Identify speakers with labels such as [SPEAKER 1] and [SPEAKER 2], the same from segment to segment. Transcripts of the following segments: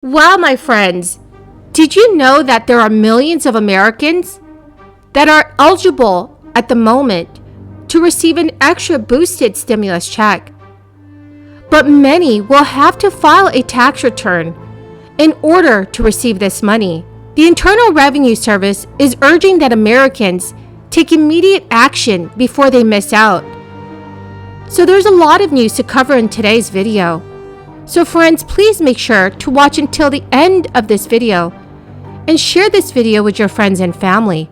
[SPEAKER 1] Well, my friends, did you know that there are millions of Americans that are eligible at the moment to receive an extra boosted stimulus check? But many will have to file a tax return in order to receive this money. The Internal Revenue Service is urging that Americans take immediate action before they miss out. So there's a lot of news to cover in today's video. So friends, please make sure to watch until the end of this video and share this video with your friends and family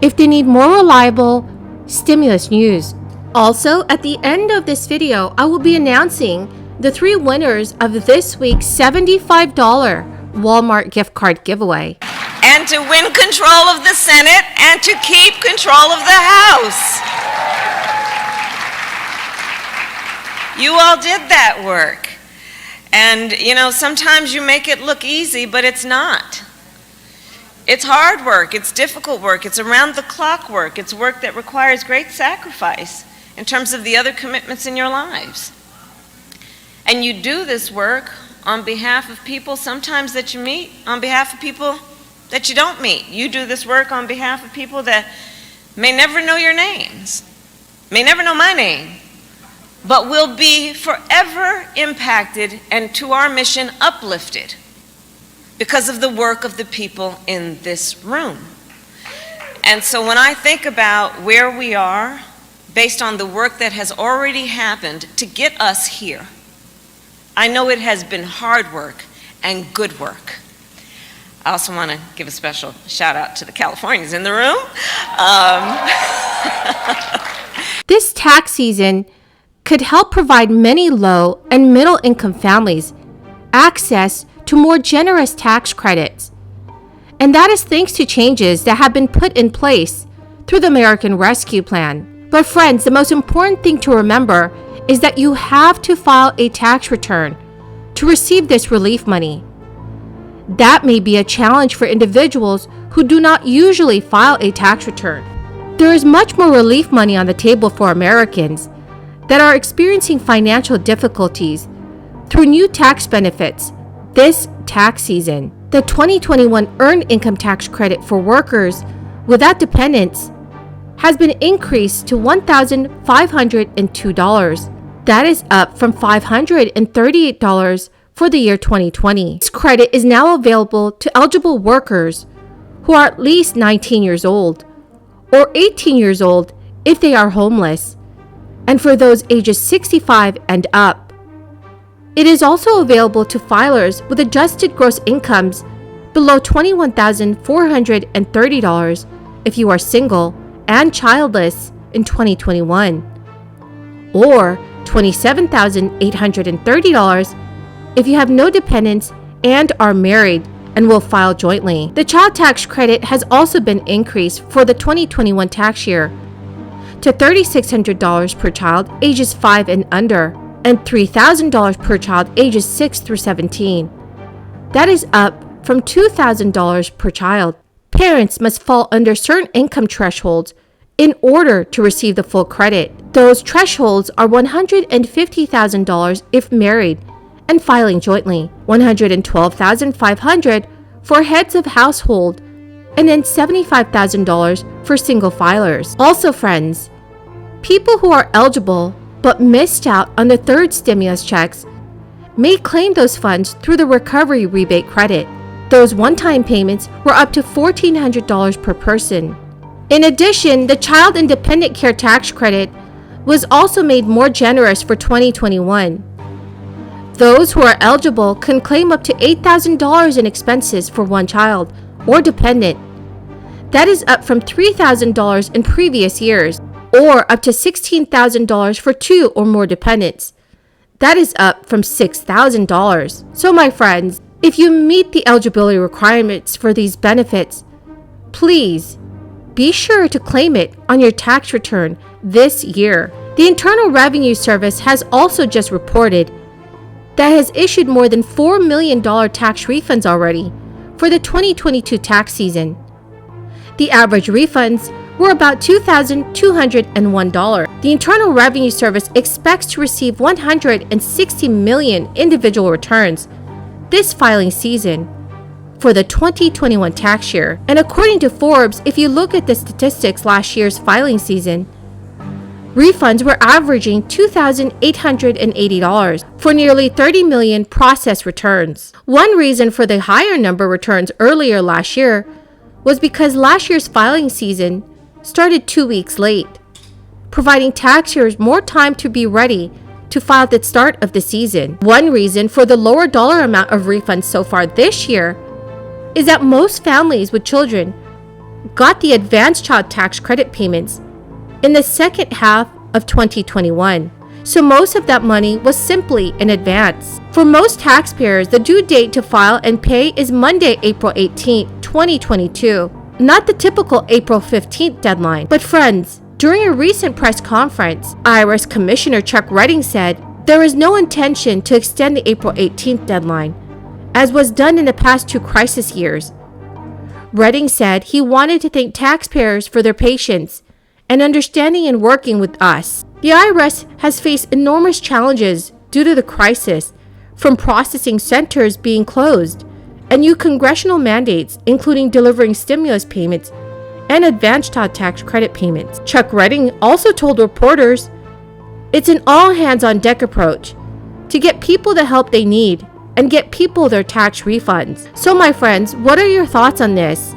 [SPEAKER 1] if they need more reliable stimulus news. Also, at the end of this video, I will be announcing the 3 winners of this week's $75 Walmart gift card giveaway.
[SPEAKER 2] And to win control of the Senate and to keep control of the House. You all did that work. And, you know, sometimes you make it look easy, but it's not. It's hard work, it's difficult work, it's around-the-clock work, it's work that requires great sacrifice in terms of the other commitments in your lives. And you do this work on behalf of people sometimes that you meet, on behalf of people that you don't meet. You do this work on behalf of people that may never know your names, may never know my name, but will be forever impacted and to our mission uplifted because of the work of the people in this room. And so when I think about where we are, based on the work that has already happened to get us here, I know it has been hard work and good work. I also want to give a special shout out to the Californians in the room.
[SPEAKER 1] This tax season could help provide many low and middle income families access to more generous tax credits. And that is thanks to changes that have been put in place through the American Rescue Plan. But friends, the most important thing to remember is that you have to file a tax return to receive this relief money. That may be a challenge for individuals who do not usually file a tax return. There is much more relief money on the table for Americans that are experiencing financial difficulties through new tax benefits this tax season. The 2021 Earned Income Tax Credit for workers without dependents has been increased to $1,502. That is up from $538 for the year 2020. This credit is now available to eligible workers who are at least 19 years old or 18 years old if they are homeless, and for those ages 65 and up. It is also available to filers with adjusted gross incomes below $21,430 if you are single and childless in 2021, or $27,830 if you have no dependents and are married and will file jointly. The child tax credit has also been increased for the 2021 tax year to $3,600 per child ages 5 and under, and $3,000 per child ages 6 through 17. That is up from $2,000 per child. Parents must fall under certain income thresholds in order to receive the full credit. Those thresholds are $150,000 if married and filing jointly, $112,500 for heads of household, and then $75,000 for single filers. Also, friends, people who are eligible but missed out on the third stimulus checks may claim those funds through the recovery rebate credit. Those one-time payments were up to $1,400 per person. In addition, the Child and Dependent Care Tax Credit was also made more generous for 2021. Those who are eligible can claim up to $8,000 in expenses for one child or dependent. That is up from $3,000 in previous years, or up to $16,000 for 2 or more dependents. That is up from $6,000. So my friends, if you meet the eligibility requirements for these benefits, please be sure to claim it on your tax return this year. The Internal Revenue Service has also just reported that it has issued more than $4 million tax refunds already for the 2022 tax season. The average refunds were about $2,201. The Internal Revenue Service expects to receive 160 million individual returns this filing season for the 2021 tax year. And according to Forbes, if you look at the statistics last year's filing season, refunds were averaging $2,880 for nearly 30 million processed returns. One reason for the higher number returns earlier last year was because last year's filing season started 2 weeks late, providing taxpayers more time to be ready to file at the start of the season. One reason for the lower dollar amount of refunds so far this year is that most families with children got the advanced child tax credit payments in the second half of 2021. So most of that money was simply in advance. For most taxpayers, the due date to file and pay is Monday, April 18, 2022, not the typical April 15th deadline. But friends, during a recent press conference, IRS Commissioner Chuck Redding said there is no intention to extend the April 18th deadline, as was done in the past 2 crisis years. Redding said he wanted to thank taxpayers for their patience and understanding in working with us. The IRS has faced enormous challenges due to the crisis, from processing centers being closed and new congressional mandates, including delivering stimulus payments and advanced child tax credit payments. Chuck Redding also told reporters it's an all-hands-on-deck approach to get people the help they need and get people their tax refunds. So my friends, what are your thoughts on this?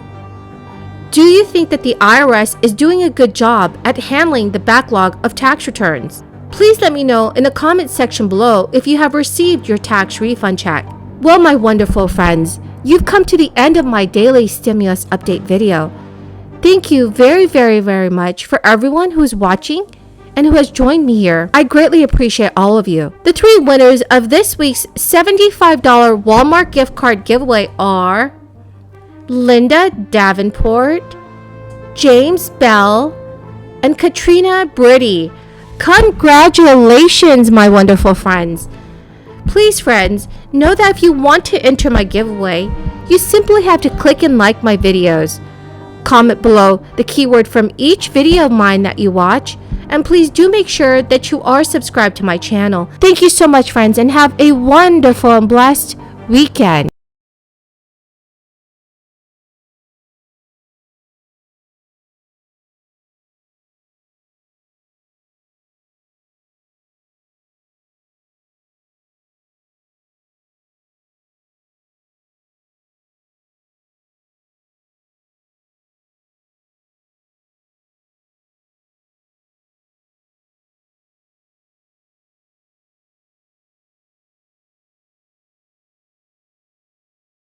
[SPEAKER 1] Do you think that the IRS is doing a good job at handling the backlog of tax returns? Please let me know in the comment section below if you have received your tax refund check. Well, my wonderful friends, you've come to the end of my daily stimulus update video. Thank you very much for everyone who is watching and who has joined me here. I greatly appreciate all of you. The 3 winners of this week's $75 Walmart gift card giveaway are Linda Davenport, James Bell, and Katrina Britty. Congratulations, my wonderful friends. Please, friends, know that if you want to enter my giveaway, you simply have to click and like my videos. Comment below the keyword from each video of mine that you watch, and please do make sure that you are subscribed to my channel. Thank you so much, friends, and have a wonderful and blessed weekend.